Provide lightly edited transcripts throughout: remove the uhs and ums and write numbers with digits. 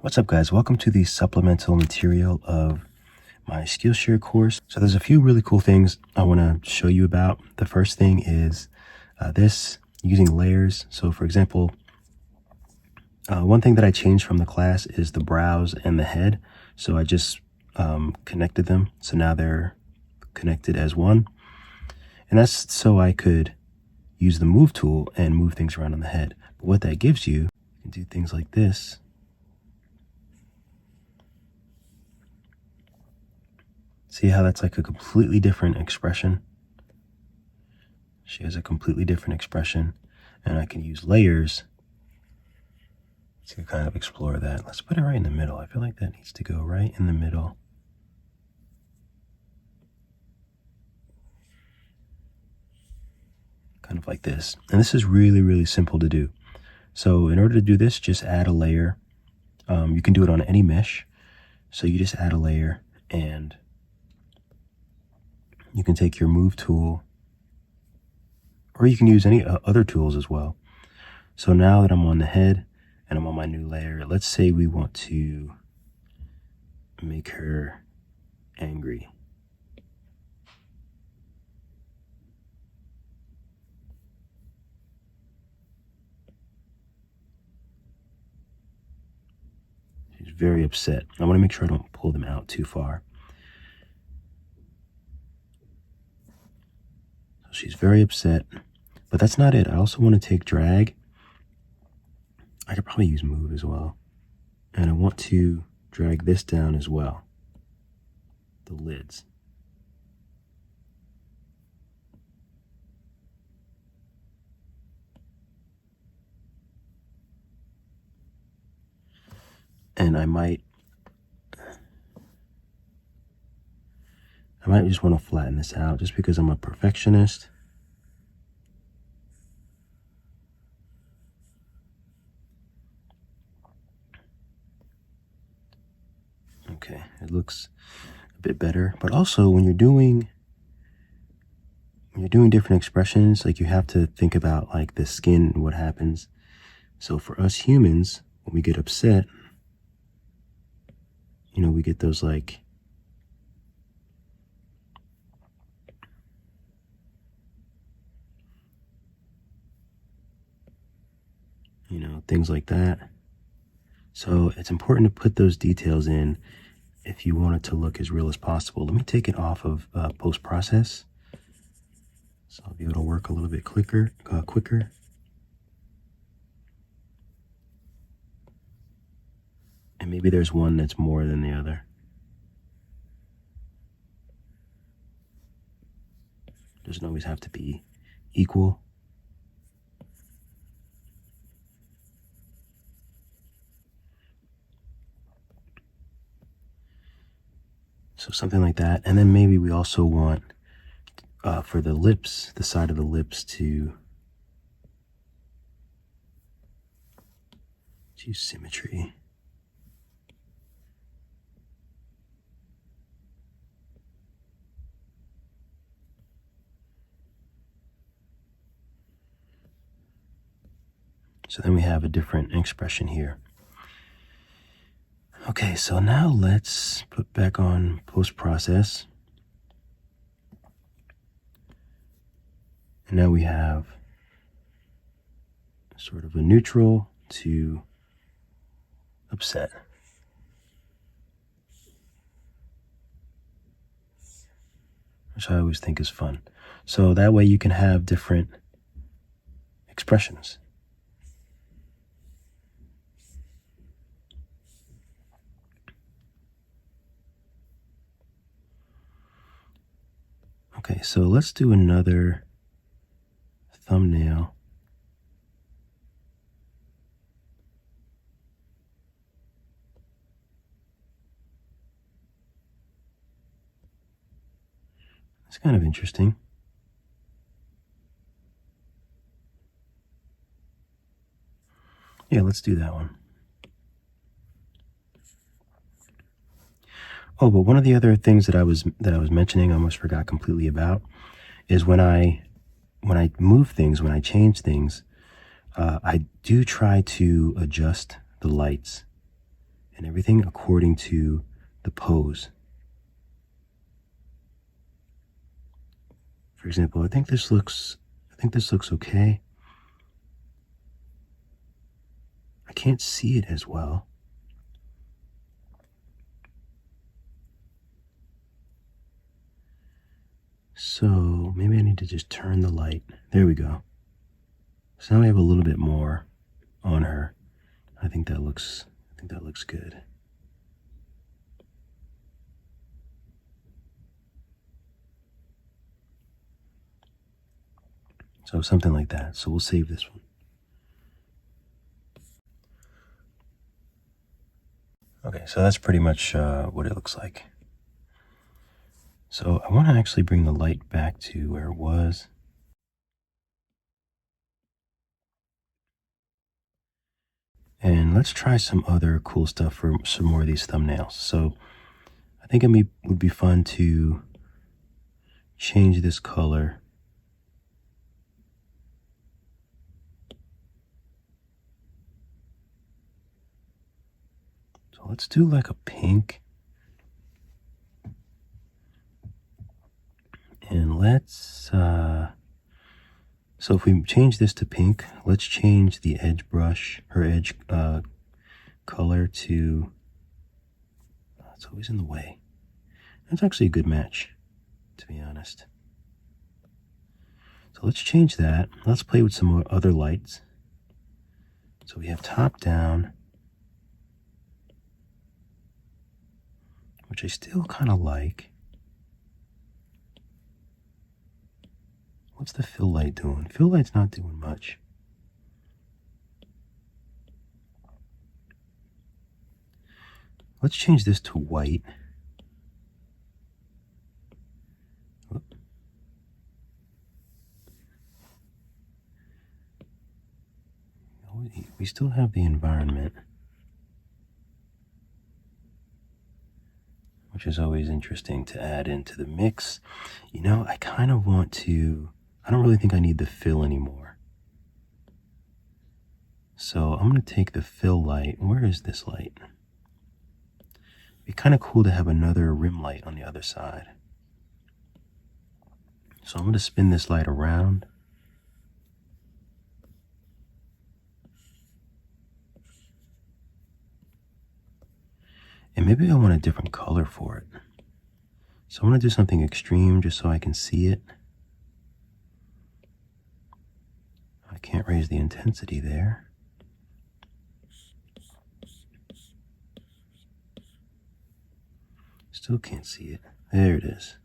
What's up, guys? Welcome to the supplemental material of my Skillshare course. So there's a few really cool things I want to show you about. The first thing is this, using layers. So for example, one thing that I changed from the class is the brows and the head. So I just connected them. So now they're connected as one. And that's so I could use the move tool and move things around on the head. But what that gives you, you can do things like this. See how that's like a completely different expression? She has a completely different expression, and I can use layers to kind of explore that. Let's put it right in the middle. I feel like that needs to go right in the middle. Kind of like this. And this is really, really simple to do. So in order to do this, just add a layer. You can do it on any mesh. So you just add a layer, and you can take your move tool, or you can use any other tools as well. So now that I'm on the head and I'm on my new layer, let's say we want to make her angry. She's very upset. I want to make sure I don't pull them out too far. So she's very upset, but that's not it. I also want to take drag. I could probably use move as well. And I want to drag this down as well, the lids. And I might just want to flatten this out just because I'm a perfectionist. Okay, it looks a bit better. But also when you're doing different expressions, like you have to think about like the skin and what happens. So for us humans, when we get upset, you know, we get those like, you know, things like that. So it's important to put those details in if you want it to look as real as possible. Let me take it off of post-process, so I'll be able to work a little bit quicker. And maybe there's one that's more than the other. Doesn't always have to be equal. So something like that. And then maybe we also want, for the lips, the side of the lips to use symmetry. So then we have a different expression here. Okay, so now let's put back on post-process. And now we have sort of a neutral to upset. Which I always think is fun. So that way you can have different expressions. Okay, so let's do another thumbnail. It's kind of interesting. Yeah, let's do that one. Oh, but one of the other things that I was mentioning, I almost forgot completely about, is when I move things, when I change things, I do try to adjust the lights and everything according to the pose. For example, I think this looks okay. I can't see it as well. So maybe I need to just turn the light. There we go. So now we have a little bit more on her. I think that looks good. So something like that. So we'll save this one. Okay, so that's pretty much what it looks like. So I want to actually bring the light back to where it was. And let's try some other cool stuff for some more of these thumbnails. So I think it would be fun to change this color. So let's do like a pink. And let's, so if we change this to pink, let's change the edge brush, her edge color to, it's always in the way. That's actually a good match, to be honest. So let's change that. Let's play with some more other lights. So we have top down, which I still kind of like. What's the fill light doing? Fill light's not doing much. Let's change this to white. We still have the environment, which is always interesting to add into the mix. You know, I kind of want to, I don't really think I need the fill anymore. So I'm going to take the fill light. Where is this light? It'd be kind of cool to have another rim light on the other side. So I'm going to spin this light around. And maybe I want a different color for it. So I'm going to do something extreme just so I can see it. I can't raise the intensity there. Still can't see it. There it is.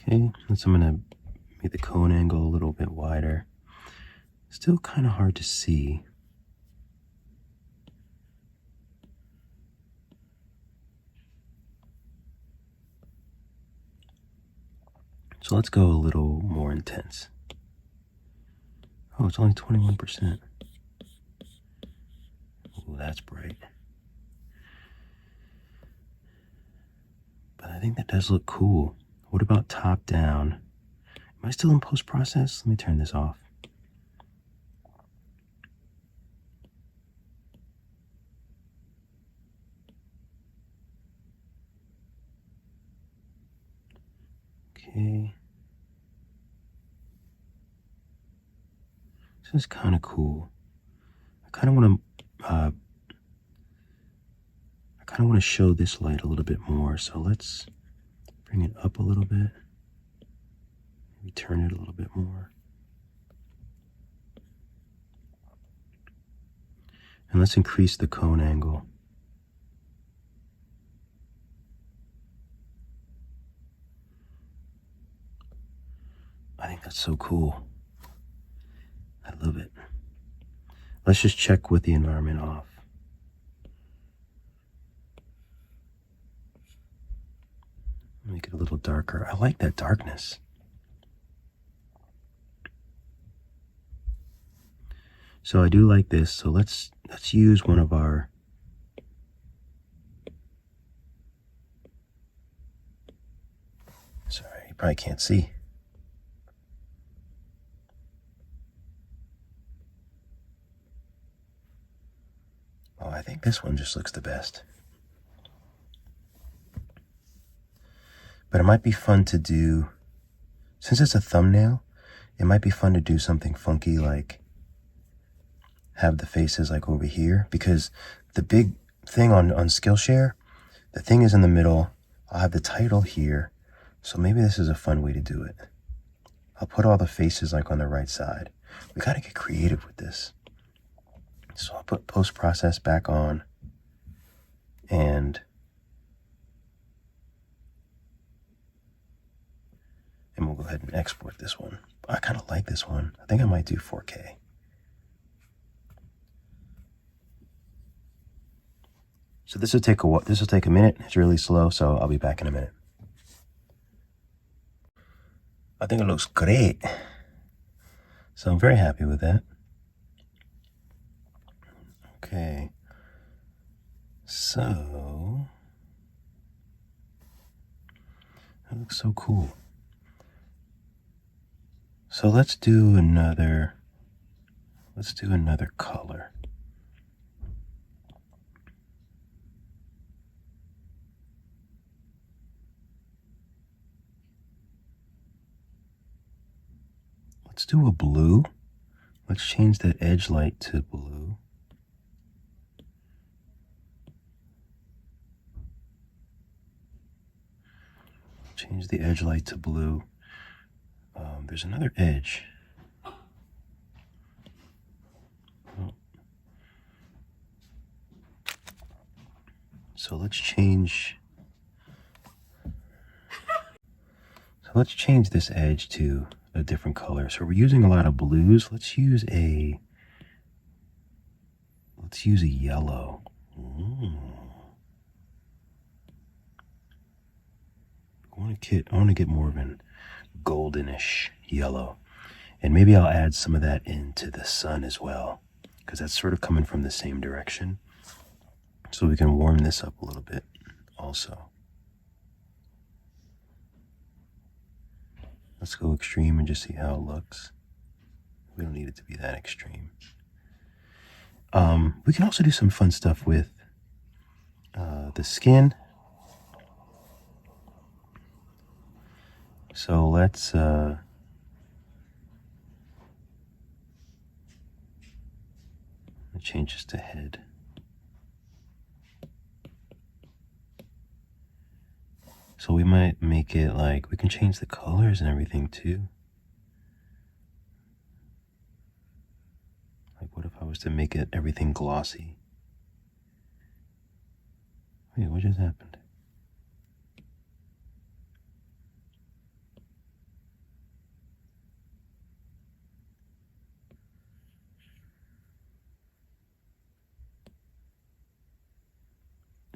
Okay, so I'm going to make the cone angle a little bit wider. Still kind of hard to see. So let's go a little more intense. Oh, it's only 21%. Oh, that's bright. But I think that does look cool. What about top down? Am I still in post-process? Let me turn this off. Okay. This is kind of cool. I kind of want to show this light a little bit more. So let's bring it up a little bit. Maybe turn it a little bit more. And let's increase the cone angle. I think that's so cool. I love it. Let's just check with the environment off. Make it a little darker. I like that darkness. So I do like this. So let's use one of our probably can't see. Oh, I think this one just looks the best. But it might be fun to do, since it's a thumbnail, it might be fun to do something funky like have the faces like over here, because the big thing on Skillshare, the thing is in the middle. I'll have the title here. So maybe this is a fun way to do it. I'll put all the faces like on the right side. We gotta get creative with this. So I'll put post-process back on and we'll go ahead and export this one. I kind of like this one. I think I might do 4K. So this will take a minute. It's really slow, so I'll be back in a minute. I think it looks great. So I'm very happy with that. Okay. So that looks so cool. So let's do another color. Let's do a blue. Let's change that edge light to blue. Change the edge light to blue. There's another edge. So let's change this edge to a different color. So we're using a lot of blues. Let's use a yellow. I want to get more of an goldenish yellow. And maybe I'll add some of that into the sun as well, because that's sort of coming from the same direction. So we can warm this up a little bit also. Let's go extreme and just see how it looks. We don't need it to be that extreme. We can also do some fun stuff with the skin. So let's change this to head. So we might make it like, we can change the colors and everything too. Like what if I was to make it everything glossy? Wait, what just happened?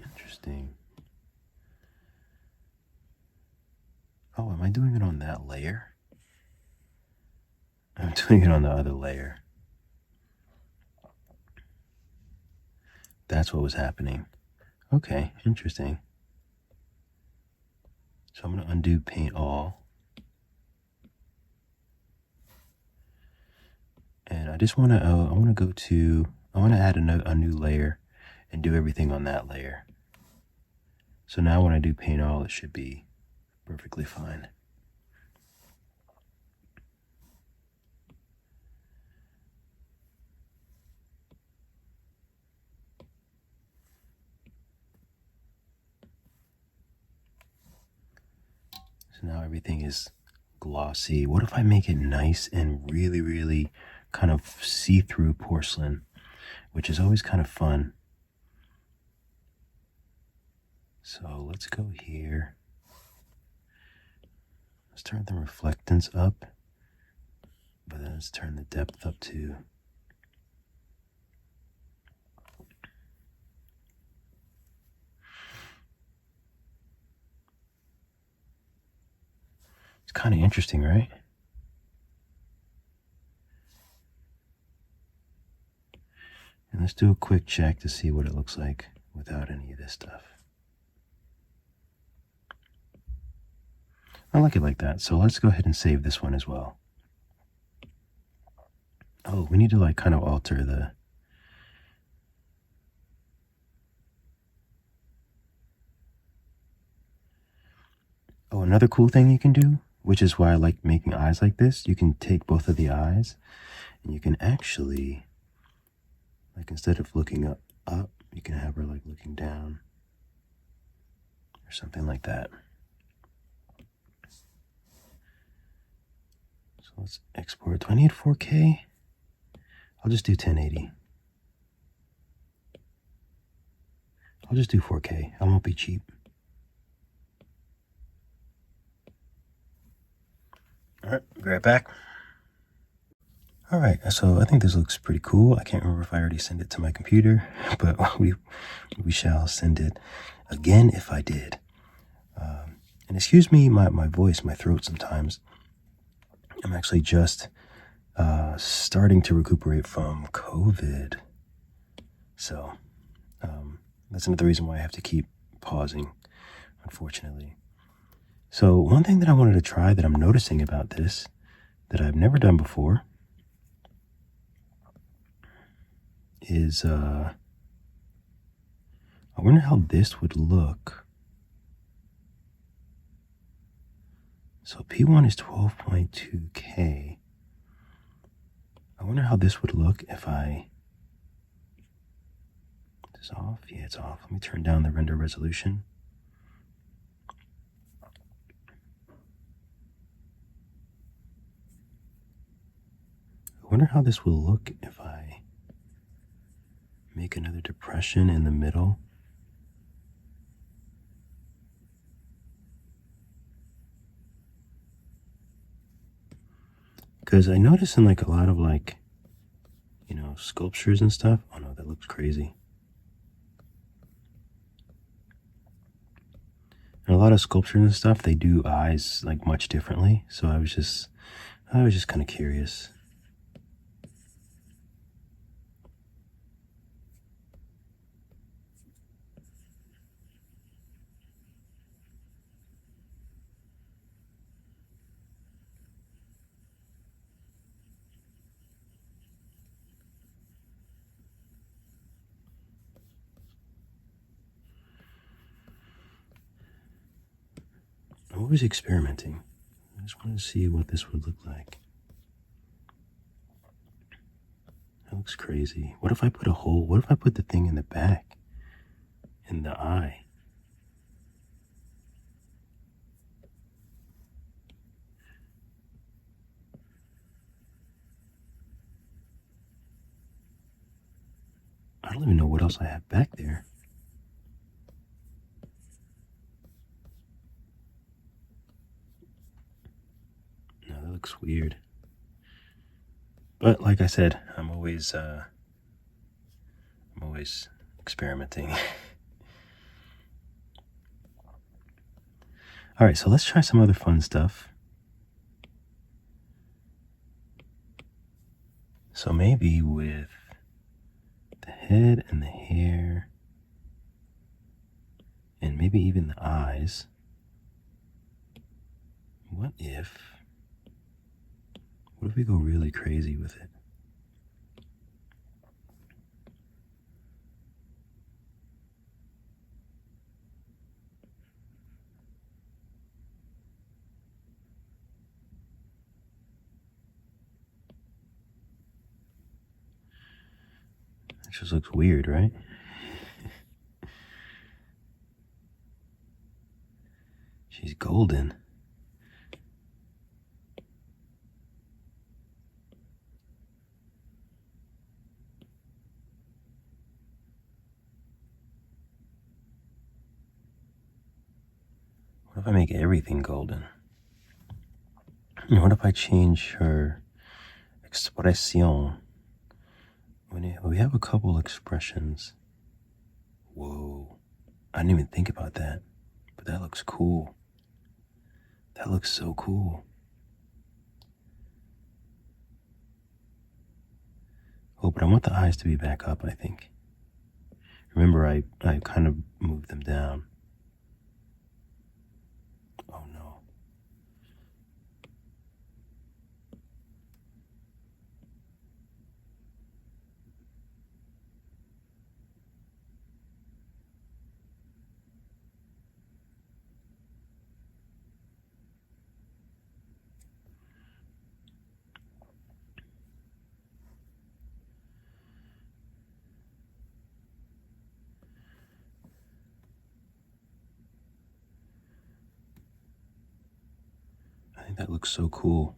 Interesting. Oh, am I doing it on that layer? I'm doing it on the other layer. That's what was happening. Okay, interesting. So I'm going to undo paint all. And I just want to, I want to add a new layer and do everything on that layer. So now when I do paint all, it should be perfectly fine. So now everything is glossy. What if I make it nice and really, really kind of see-through porcelain, which is always kind of fun. So let's go here. Let's turn the reflectance up, but then let's turn the depth up too. It's kind of interesting, right? And let's do a quick check to see what it looks like without any of this stuff. I like it like that. So let's go ahead and save this one as well. Oh, we need to like kind of alter the... Oh, another cool thing you can do, which is why I like making eyes like this, you can take both of the eyes and you can actually, like instead of looking up, you can have her like looking down or something like that. So let's export. Do I need 4K? I'll just do 1080. I'll just do 4K. I won't be cheap. All right, be right back. All right, so I think this looks pretty cool. I can't remember if I already sent it to my computer, but we shall send it again if I did. And excuse me, my voice, my throat sometimes. I'm actually just starting to recuperate from COVID. So that's another reason why I have to keep pausing, unfortunately. So one thing that I wanted to try that I'm noticing about this that I've never done before is I wonder how this would look. So P1 is 12.2K. I wonder how this would look if I... Is this off? Yeah, it's off. Let me turn down the render resolution. I wonder how this will look if I make another depression in the middle. Because I notice in like a lot of like, you know, sculptures and stuff. Oh no, that looks crazy. And a lot of sculptures and stuff, they do eyes like much differently. So I was just kind of curious. I'm always experimenting. I just want to see what this would look like. That looks crazy. What if I put a hole? What if I put the thing in the back? In the eye? I don't even know what else I have back there. No, that looks weird. But like I said, I'm always experimenting. All right, so let's try some other fun stuff. So maybe with the head and the hair, and maybe even the eyes. What if we go really crazy with it? It just looks weird, right? She's golden. What if I make everything golden? And what if I change her expression? We have a couple expressions. Whoa. I didn't even think about that. But that looks cool. That looks so cool. Oh, but I want the eyes to be back up, I think. Remember, I kind of moved them down. Oh no. think that looks so cool.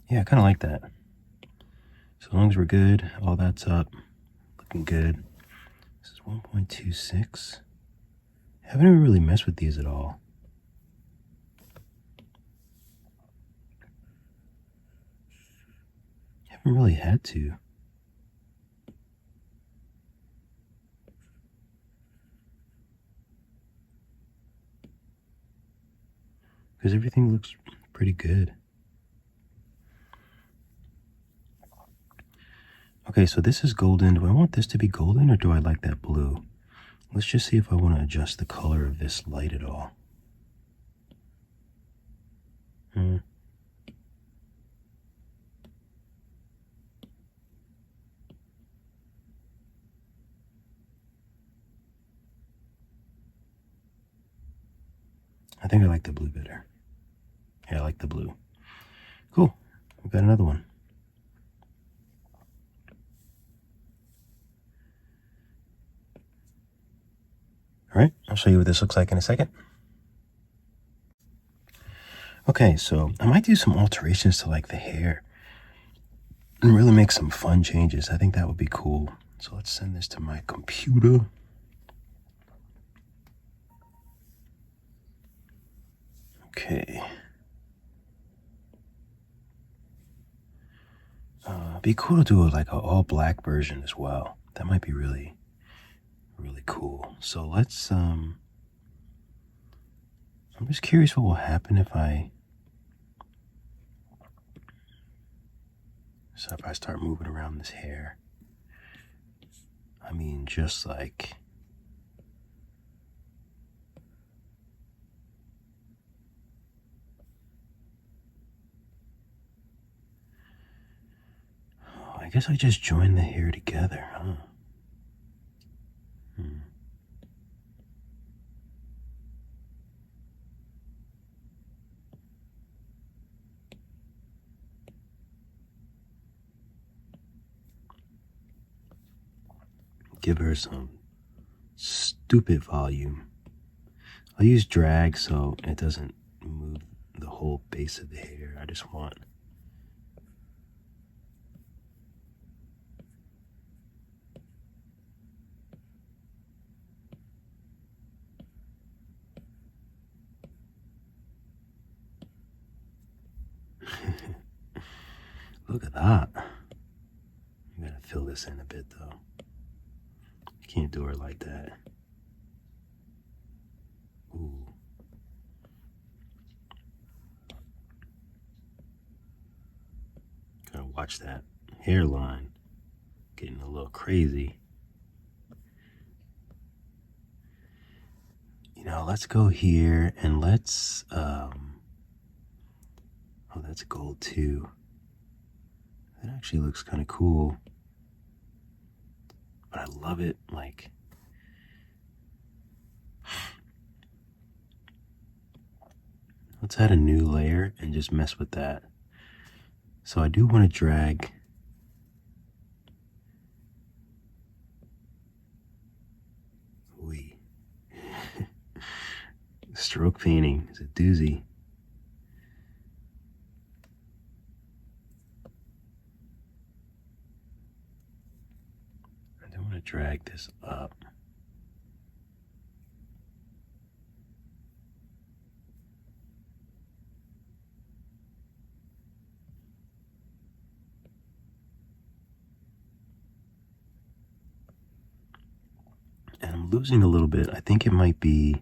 Yeah, I kind of like that. So as long as we're good, all that's up, looking good. This is 1.26. I haven't even really messed with these at all. I haven't really had to. Because everything looks pretty good. Okay, so this is golden. Do I want this to be golden or do I like that blue? Let's just see if I want to adjust the color of this light at all. I think I like the blue better. Yeah, I like the blue. Cool. We've got another one. All right, I'll show you what this looks like in a second. Okay, so I might do some alterations to like the hair and really make some fun changes. I think that would be cool. So let's send this to my computer. Okay. Be cool to do like an all black version as well. That might be really, really cool. So let's, I'm just curious what will happen if I start moving around this hair. I mean, just like, oh, I guess I just joined the hair together, huh? Give her some stupid volume. I'll use drag so it doesn't move the whole base of the hair. I just want look at that. I'm gonna fill this in a bit though. You can't do her like that. Ooh. Gotta watch that hairline getting a little crazy. You know, let's go here and let's, oh, that's gold too. That actually looks kind of cool. But I love it, like, let's add a new layer and just mess with that. So I do want to drag stroke painting is a doozy. I don't want to drag this up. And I'm losing a little bit. I think it might be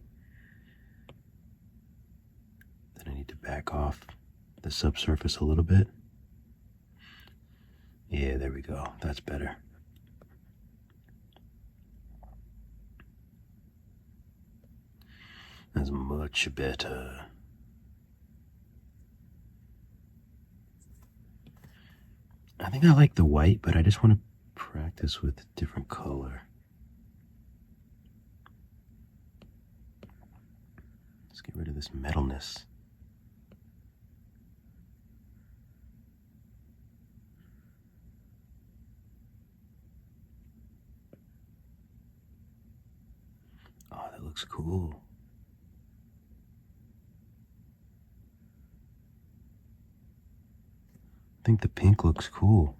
that I need to back off the subsurface a little bit. Yeah, there we go. That's better. That's much better. I think I like the white, but I just want to practice with a different color. Let's get rid of this metalness. looks cool. I think the pink looks cool.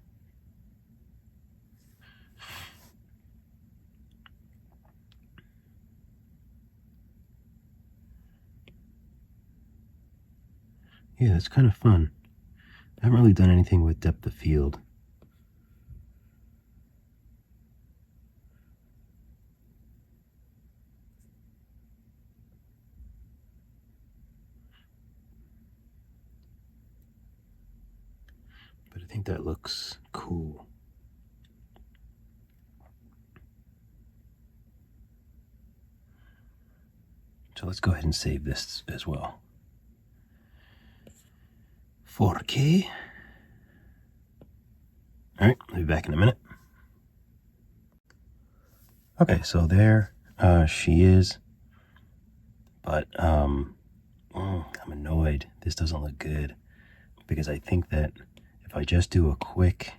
Yeah, it's kind of fun. I haven't really done anything with depth of field. But I think that looks cool. So let's go ahead and save this as well. 4K. All right, I'll be back in a minute. Okay, so there she is. But I'm annoyed. This doesn't look good because I think that if I just do a quick,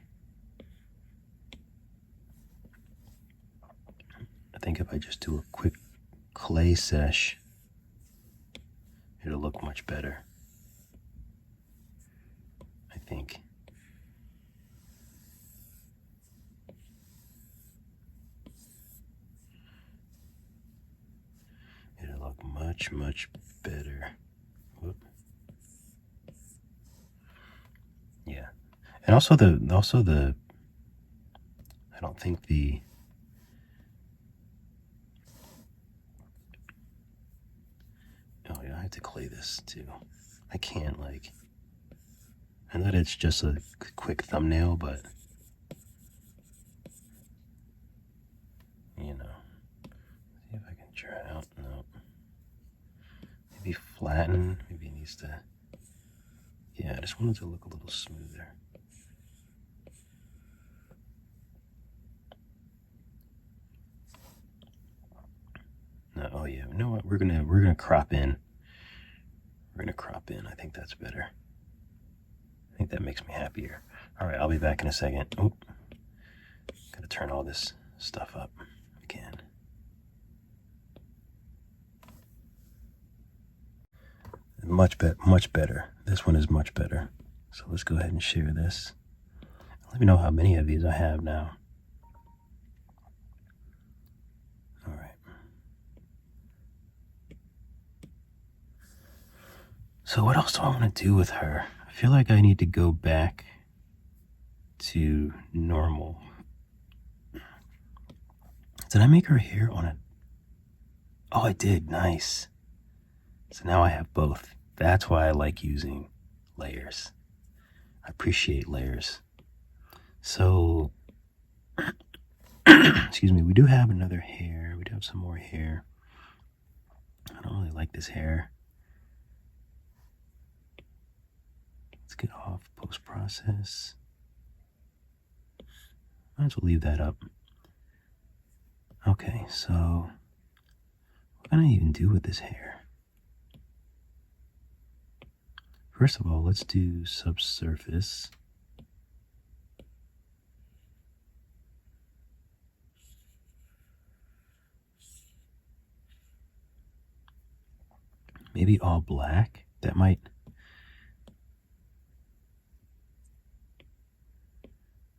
clay sesh, it'll look much better. I think. It'll look much, much better. Whoop. Yeah. And also the I don't think the oh yeah, I have to clay this too. I can't I know that it's just a quick thumbnail, but you know, see if I can try it out. No. Maybe flatten. Maybe it needs to. Yeah, I just wanted to look a little smoother. No, oh yeah, you know what? We're gonna crop in. We're gonna crop in. I think that's better. I think that makes me happier. All right, I'll be back in a second. Oh, gotta turn all this stuff up again. Much better. This one is much better. So let's go ahead and share this. Let me know how many of these I have now. All right. So what else do I want to do with her? I feel like I need to go back to normal. Did I make her hair on a... Oh, I did. Nice. So now I have both. That's why I like using layers. I appreciate layers. So, excuse me, we do have another hair. We do have some more hair. I don't really like this hair. Let's get off post-process. Might as well leave that up. Okay, so what can I even do with this hair? First of all, let's do subsurface. Maybe all black. That might...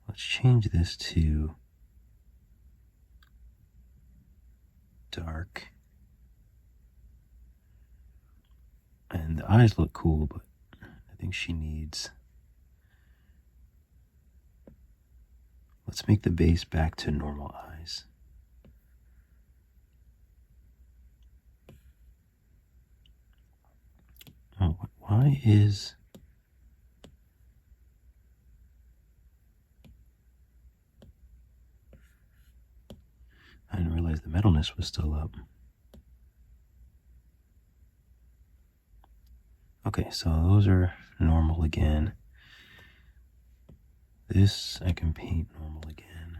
Let's change this to dark. And the eyes look cool, but I think she needs... Let's make the base back to normal eyes. Oh, why is... I didn't realize the metalness was still up. Okay, so those are normal again. This I can paint normal again.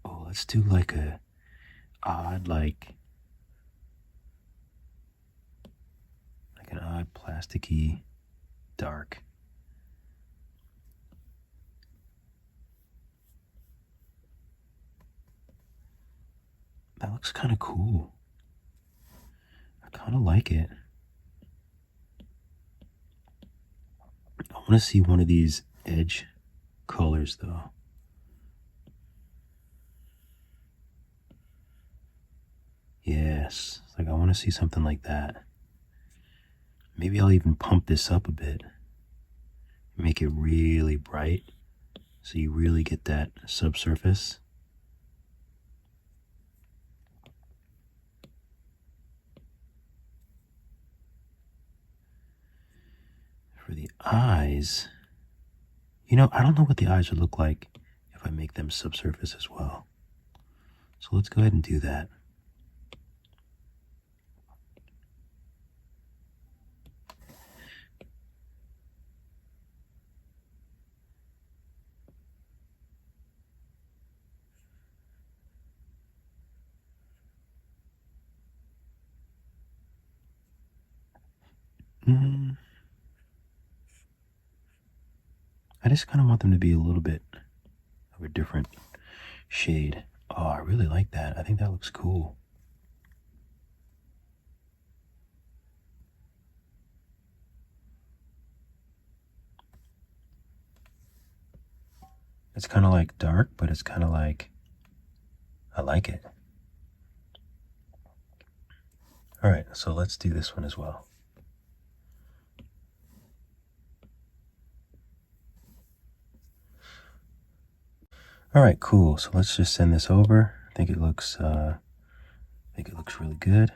Oh, let's do like a odd, like an odd plasticky dark. looks kind of cool. I kind of like it. I want to see one of these edge colors though. Yes, like I want to see something like that. Maybe I'll even pump this up a bit. Make it really bright so you really get that subsurface. For the eyes, you know, I don't know what the eyes would look like if I make them subsurface as well. So let's go ahead and do that. I just kind of want them to be a little bit of a different shade. Oh, I really like that. I think that looks cool. It's kind of like dark, but it's kind of like, I like it. All right, so let's do this one as well. All right, cool. So let's just send this over. I think it looks really good.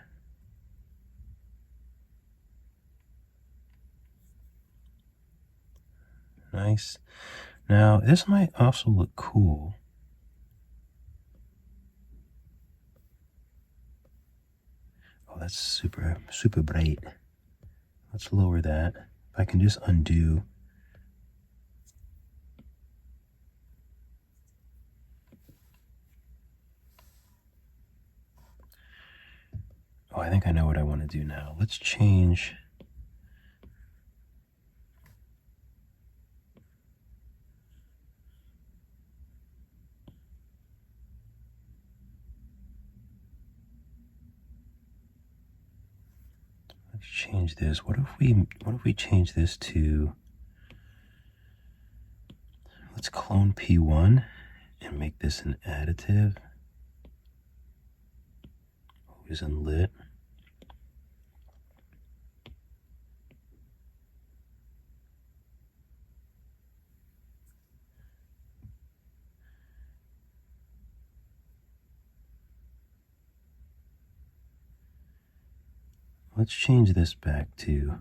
Nice. Now, this might also look cool. Oh, that's super, super bright. Let's lower that. If I can just undo. Oh, I think I know what I want to do now. Let's change. Let's change this. What if we change this to, let's clone P1 and make this an additive. Always in lit. Let's change this back to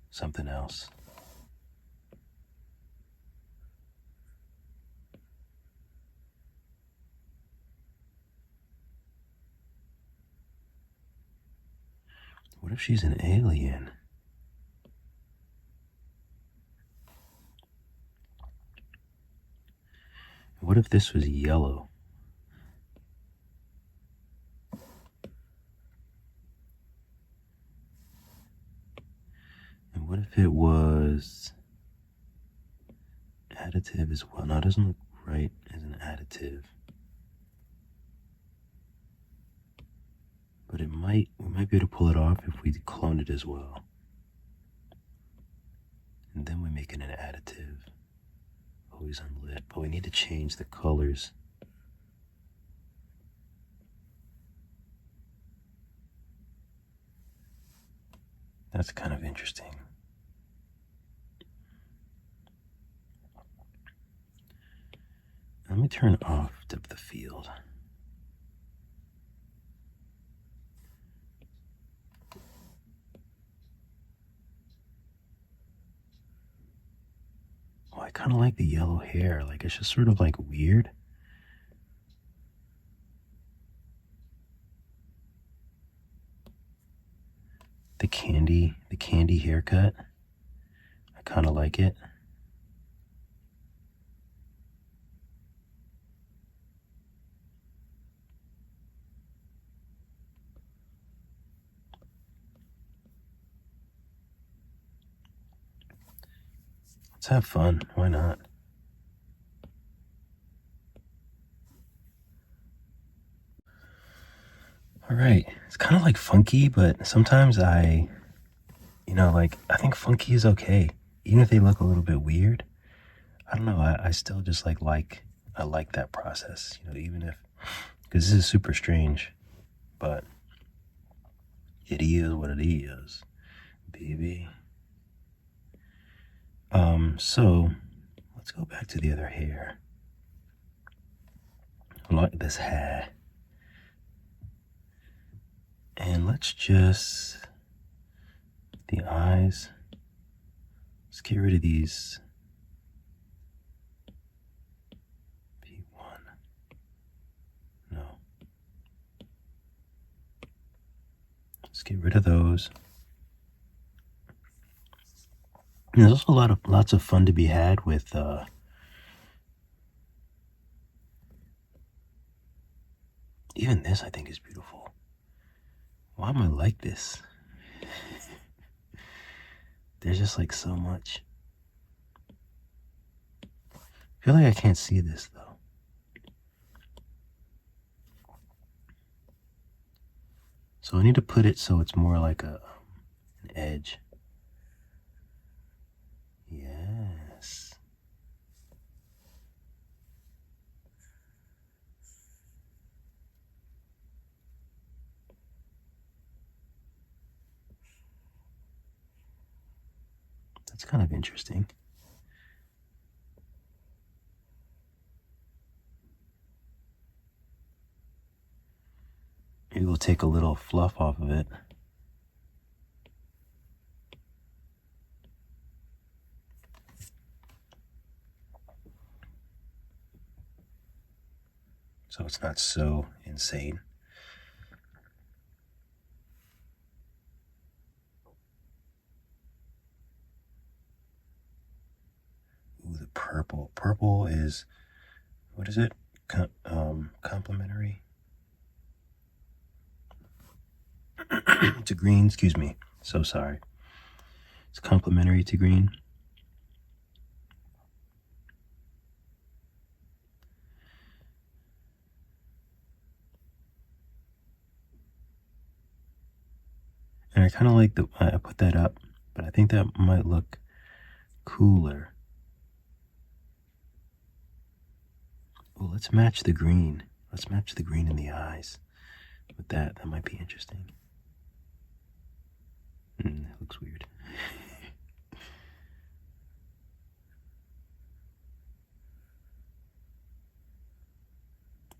something else. What if she's an alien? What if this was yellow? And what if it was additive as well? No, it doesn't look right as an additive. But we might be able to pull it off if we clone it as well. And then we make it an additive. Always unlit, but we need to change the colors. That's kind of interesting. Let me turn off depth of field. Oh, I kind of like the yellow hair. Like, it's just sort of like weird. The candy haircut. I kind of like it. Let's have fun. Why not? right. It's kind of like funky, but sometimes I think funky is okay. Even if they look a little bit weird. I don't know. I still just I like that process, even if, because this is super strange, but it is what it is, baby. So let's go back to the other hair. I like this hair. And let's just, the eyes, let's get rid of these. P1. No. Let's get rid of those. And there's also lots of fun to be had with even this. I think is beautiful. Why am I like this? There's just like so much. I feel like I can't see this though. So I need to put it so it's more like an edge. Yes. That's kind of interesting. Maybe we'll take a little fluff off of it. So it's not so insane. Ooh, the purple. Purple is, what is it? Complementary. To green, excuse me. So sorry. It's complementary to green. And I kind of like I put that up, but I think that might look cooler. Oh, let's match the green. Let's match the green in the eyes with that. That might be interesting. That looks weird.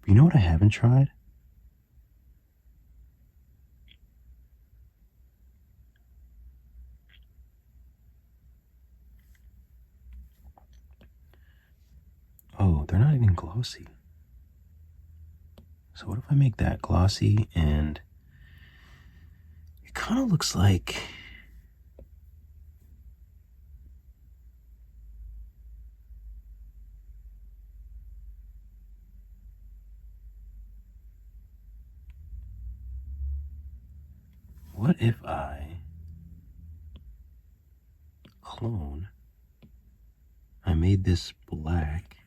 You know what I haven't tried? Oh, they're not even glossy. So what if I make that glossy and it kind of looks like, what if I clone, I made this black,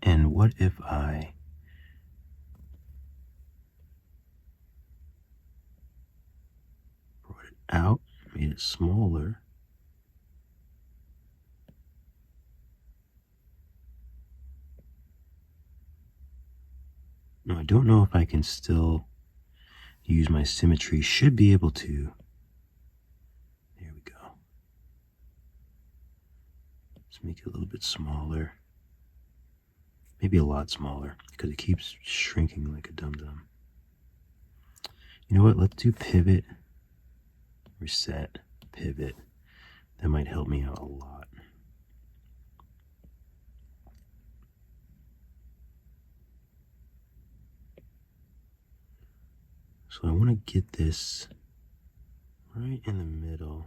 and what if I brought it out, made it smaller, now I don't know if I can still use my symmetry, should be able to. There we go. Let's make it a little bit smaller. Maybe a lot smaller, because it keeps shrinking like a dum-dum. You know what? Let's do pivot, reset, pivot. That might help me out a lot. So I want to get this right in the middle.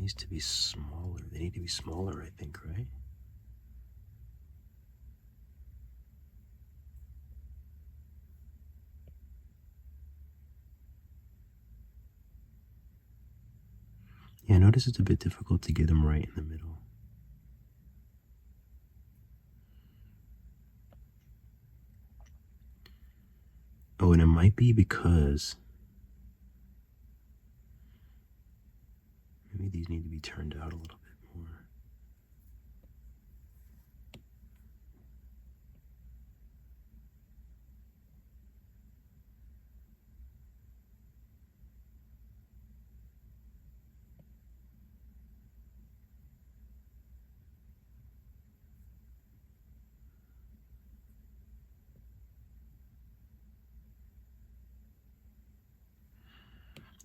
needs to be smaller. They need to be smaller, I think, right? Yeah, notice it's a bit difficult to get them right in the middle. Oh, and it might be because maybe these need to be turned out a little bit more.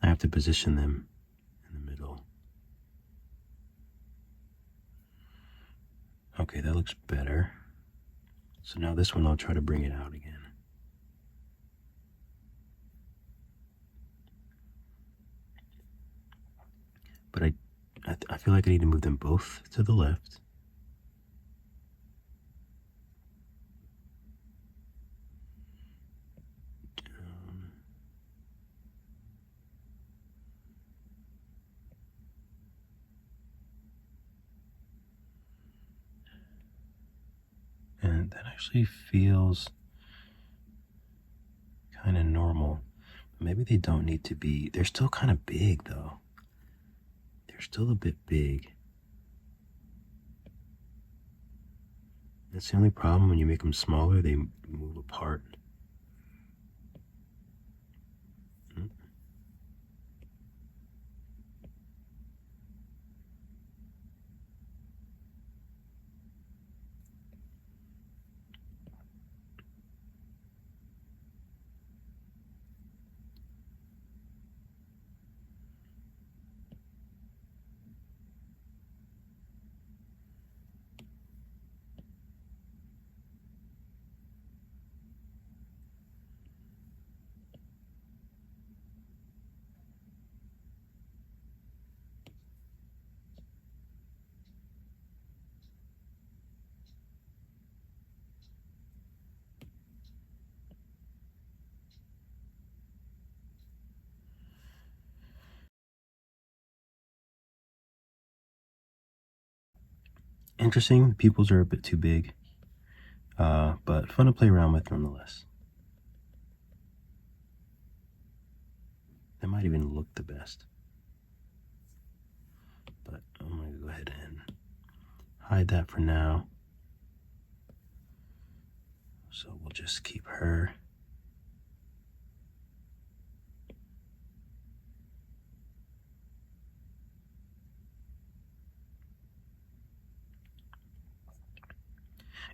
I have to position them in the middle. Okay, that looks better. So now this one, I'll try to bring it out again. But I feel like I need to move them both to the left. Down. And that actually feels kind of normal. Maybe they don't need to be. They're still kind of big, though. They're still a bit big. That's the only problem. When you make them smaller, they move apart. Interesting. Pupils are a bit too big, but fun to play around with nonetheless. They might even look the best. But I'm going to go ahead and hide that for now. So we'll just keep her.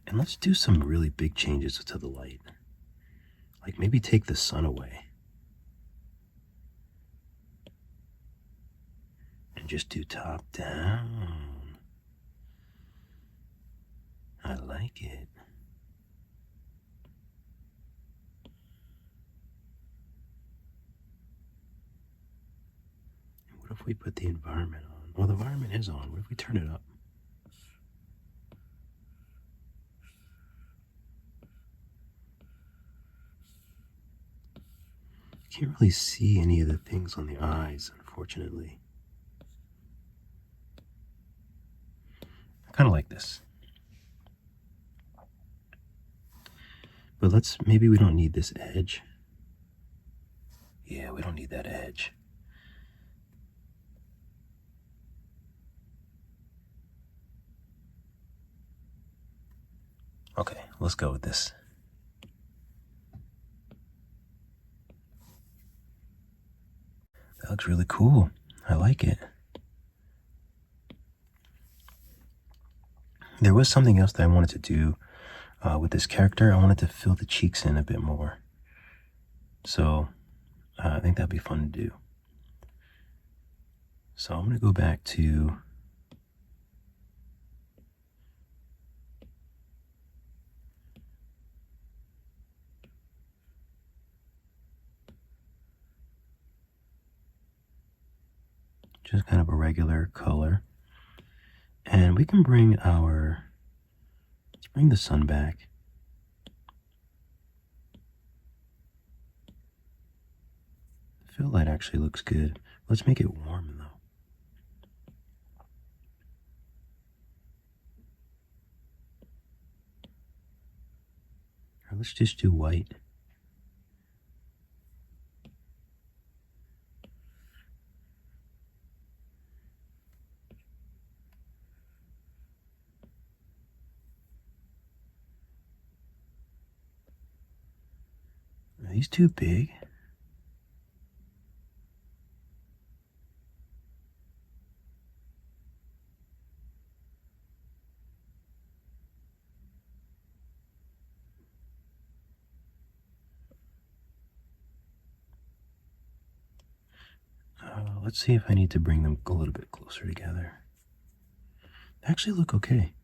And let's do some really big changes to the light. Like maybe take the sun away. And just do top down. I like it. And what if we put the environment on? Well, the environment is on. What if we turn it up? Can't really see any of the things on the eyes, unfortunately. I kind of like this. But maybe we don't need this edge. Yeah, we don't need that edge. Okay, let's go with this. That looks really cool. I like it. There was something else that I wanted to do with this character. I wanted to fill the cheeks in a bit more. So I think that'd be fun to do. So I'm going to go back to just kind of a regular color. And we can bring let's bring the sun back. The fill light actually looks good. Let's make it warm though. Or let's just do white. Are these too big? Let's see if I need to bring them a little bit closer together. They actually look okay.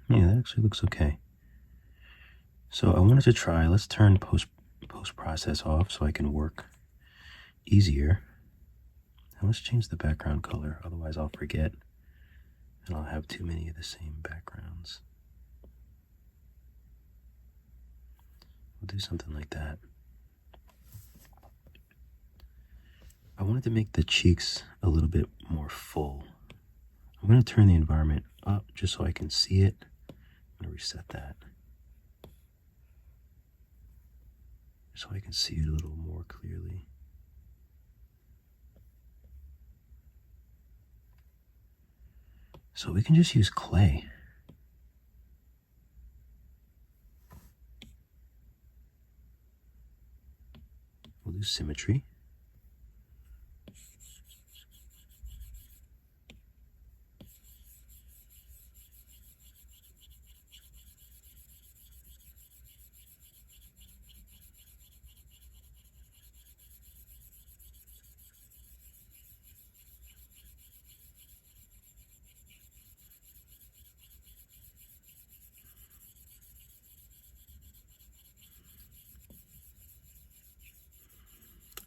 Yeah, that actually looks okay. So I wanted to try, let's turn post-process off so I can work easier. And let's change the background color, otherwise I'll forget and I'll have too many of the same backgrounds. We'll do something like that. I wanted to make the cheeks a little bit more full. I'm going to turn the environment up just so I can see it. I'm going to reset that so I can see it a little more clearly. So we can just use clay. We'll do symmetry.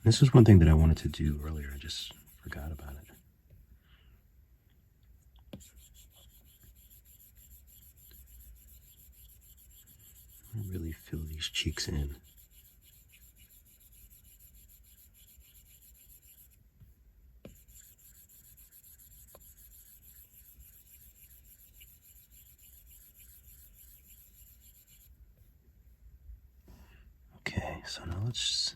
This is one thing that I wanted to do earlier. I just forgot about it. I really fill these cheeks in. Okay, so now let's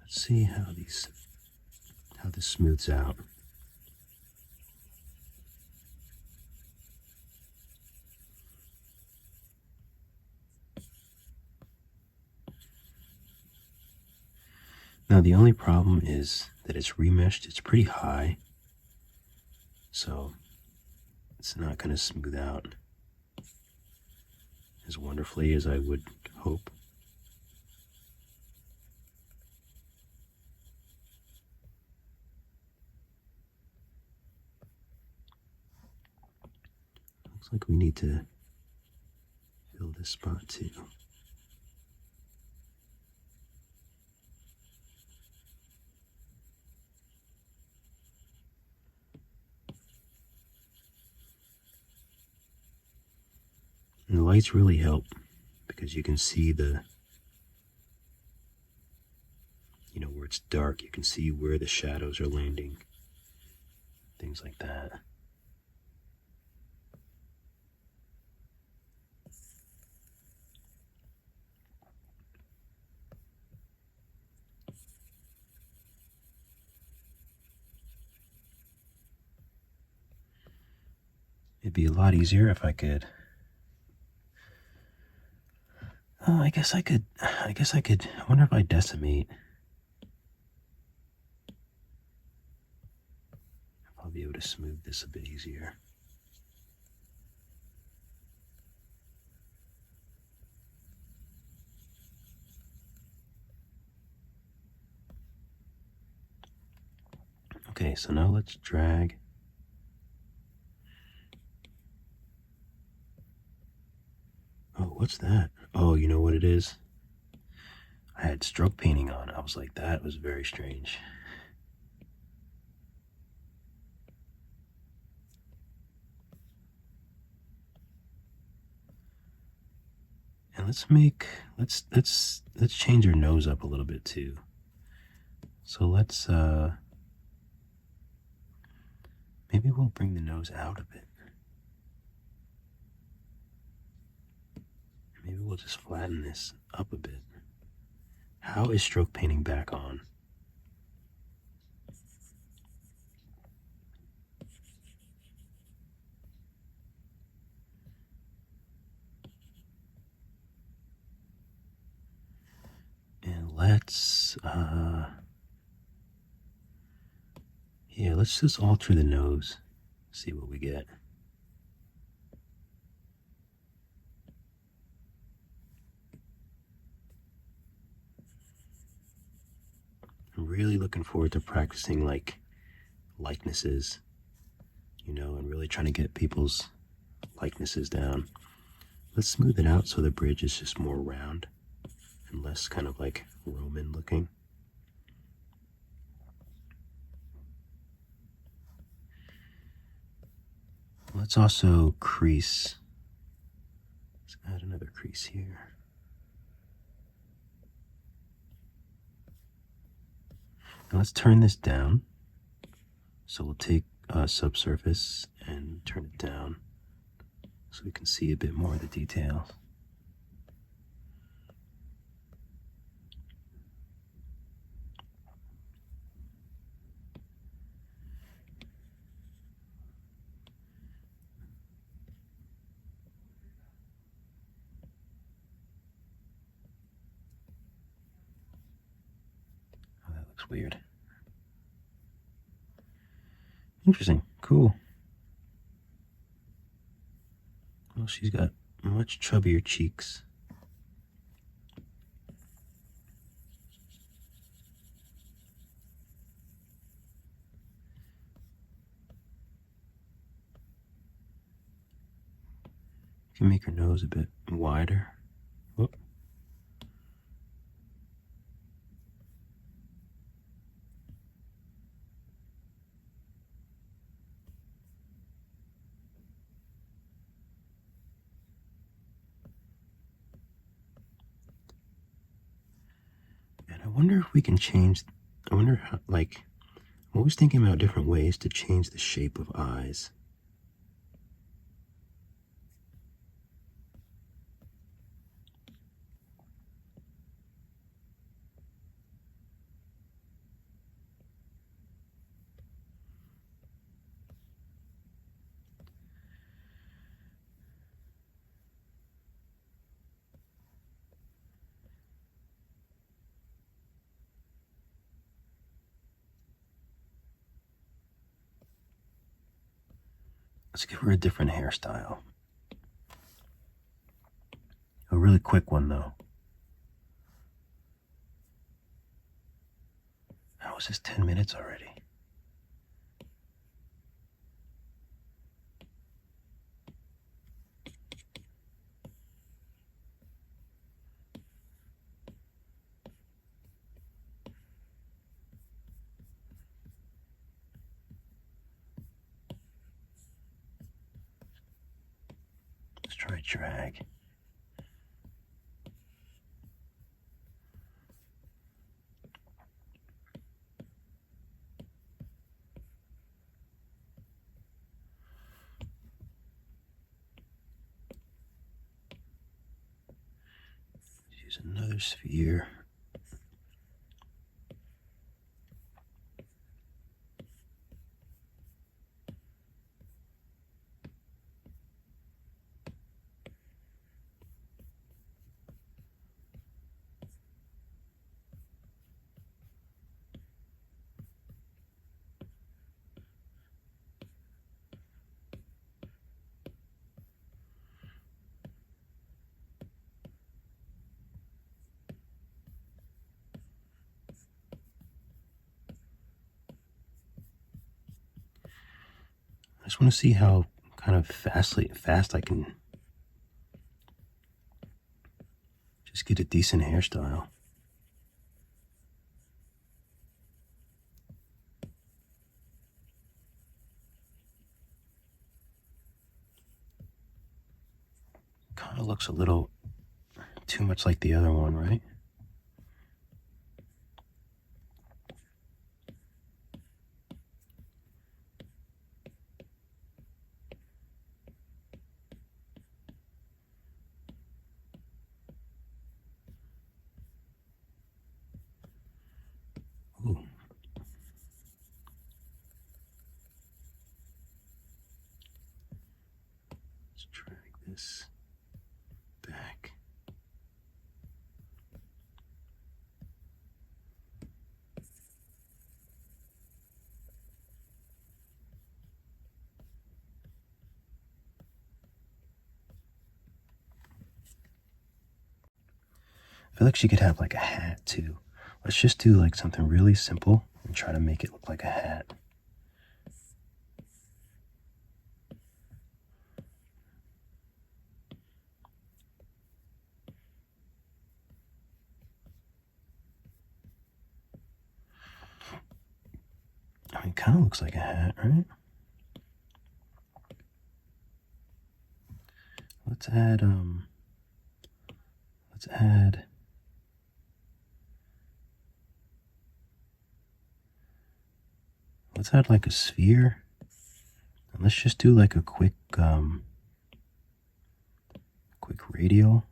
see how this smooths out. Now the only problem is that it's remeshed. It's pretty high, so it's not going to smooth out as wonderfully as I would hope. Looks like we need to fill this spot too. And the lights really help because you can see where it's dark, you can see where the shadows are landing, things like that. It'd be a lot easier if I could. Oh, I guess I could. I wonder if I decimate. I'll be able to smooth this a bit easier. Okay, so now let's drag. Oh, what's that? Oh, you know what it is? I had stroke painting on. I was like, that was very strange. And let's change her nose up a little bit too. So let's maybe we'll bring the nose out a bit. Maybe we'll just flatten this up a bit. How is stroke painting back on? And let's yeah, let's just alter the nose. See what we get. I'm really looking forward to practicing like likenesses, you know, and really trying to get people's likenesses down. Let's smooth it out so the bridge is just more round and less kind of like Roman looking. Let's also crease. Let's add another crease here. Now let's turn this down. So we'll take a subsurface and turn it down so we can see a bit more of the details. Oh, that looks weird. Interesting. Cool. Well, she's got much chubbier cheeks. You can make her nose a bit wider. Whoop. And I wonder if we can change, I wonder how, like, I'm always thinking about different ways to change the shape of eyes. Let's give her a different hairstyle. A really quick one, though. How is this 10 minutes already? Let's try drag. Use another sphere. I just want to see how kind of fast I can get a decent hairstyle. Kind of looks a little too much like the other one, right? Ooh. Let's drag this back. I feel like she could have like a hat too. Let's just do like something really simple and try to make it look like a hat. I mean, it kind of looks like a hat, right? Let's add like a sphere. And let's just do like a quick radial.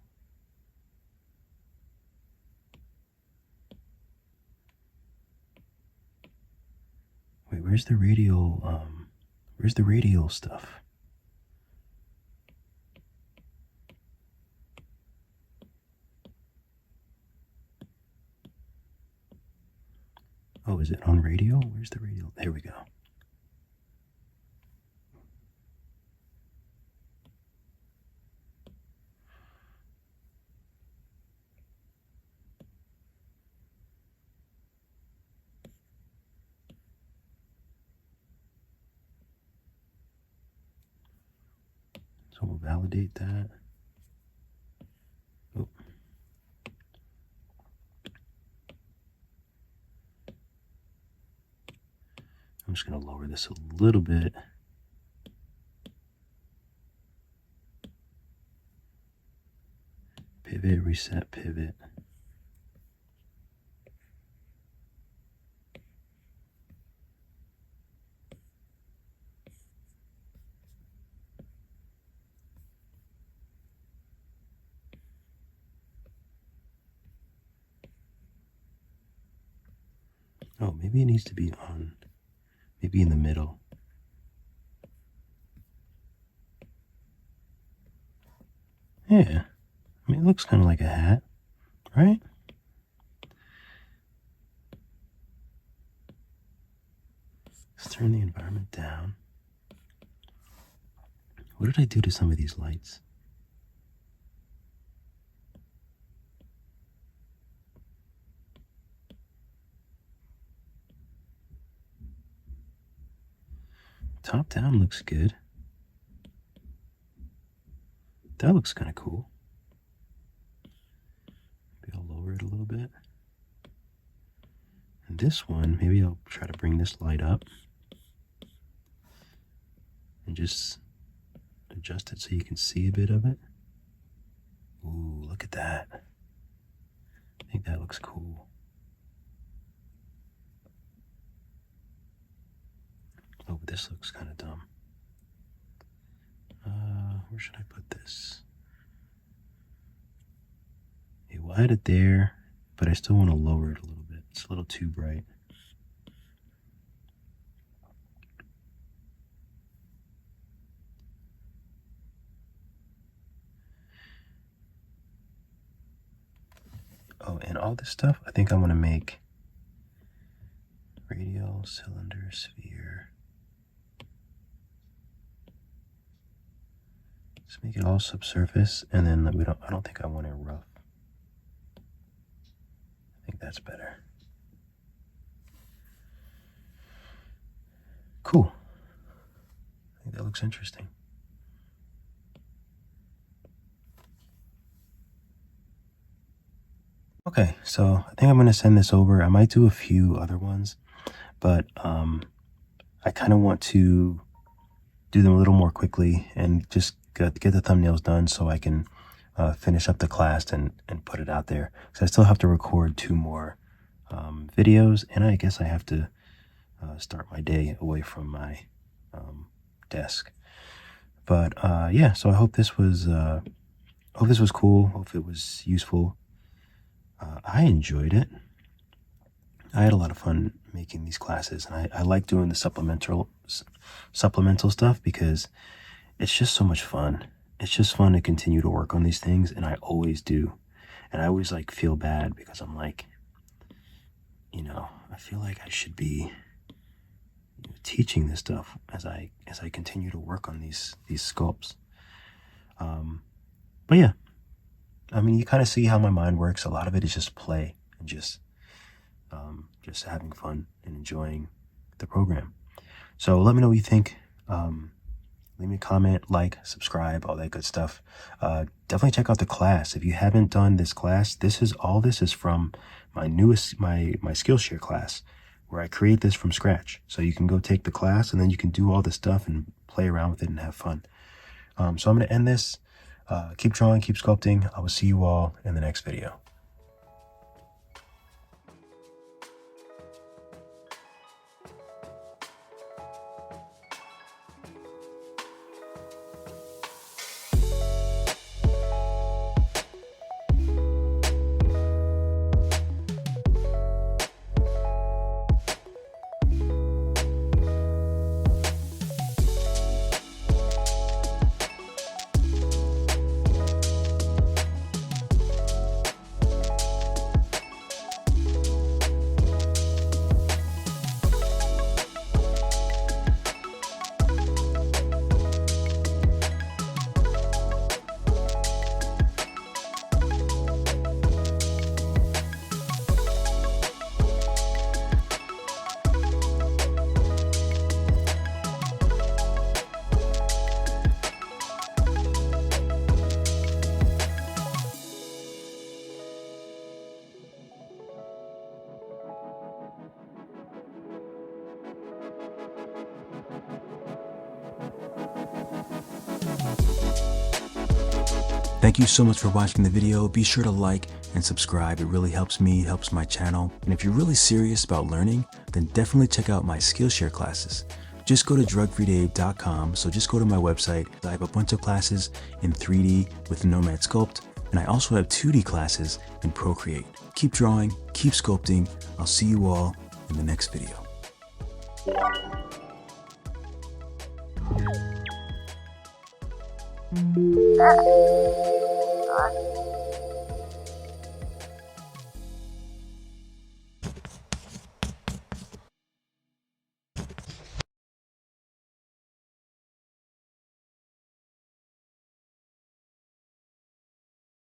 Wait, where's the radial stuff? Oh, is it on radial? Where's the radial? There we go. So we'll validate that. Oh. I'm just going to lower this a little bit. Pivot, reset, pivot. Oh, maybe it needs to be on, maybe in the middle. Yeah, I mean, it looks kind of like a hat, right? Let's turn the environment down. What did I do to some of these lights? Top down looks good. That looks kind of cool. Maybe I'll lower it a little bit. And this one, maybe I'll try to bring this light up and just adjust it so you can see a bit of it. Ooh, look at that. I think that looks cool. Oh, but this looks kind of dumb. Where should I put this? Okay, we'll add it there, but I still want to lower it a little bit. It's a little too bright. Oh, and all this stuff, I think I want to make radial, cylinder, sphere. Let's make it all subsurface, and then I don't think I want it rough. I think that's better. Cool. I think that looks interesting. Okay, so I think I'm going to send this over. I might do a few other ones, but I kind of want to do them a little more quickly and just get the thumbnails done so I can finish up the class and put it out there. Because I still have to record 2 more videos, and I guess I have to start my day away from my desk. But yeah, so I hope this was cool. Hope it was useful. I enjoyed it. I had a lot of fun making these classes, and I like doing the supplemental stuff because it's just so much fun. It's just fun to continue to work on these things, and I always do. And I always like feel bad because I'm like, I feel like I should be teaching this stuff as I continue to work on these sculpts. But yeah, I mean, you kind of see how my mind works. A lot of it is just play and just having fun and enjoying the program. So let me know what you think. Leave me a comment, like, subscribe, all that good stuff. Definitely check out the class. If you haven't done this class, this is from my newest, my Skillshare class, where I create this from scratch. So you can go take the class and then you can do all this stuff and play around with it and have fun. So I'm going to end this. Keep drawing, keep sculpting. I will see you all in the next video. Thank you so much for watching the video. Be sure to like and subscribe. It really helps me, helps my channel. And if you're really serious about learning, then definitely check out my Skillshare classes. Just go to drugfreedabe.com. So just go to my website. I have a bunch of classes in 3D with Nomad Sculpt, and I also have 2D classes in Procreate. Keep drawing, keep sculpting. I'll see you all in the next video.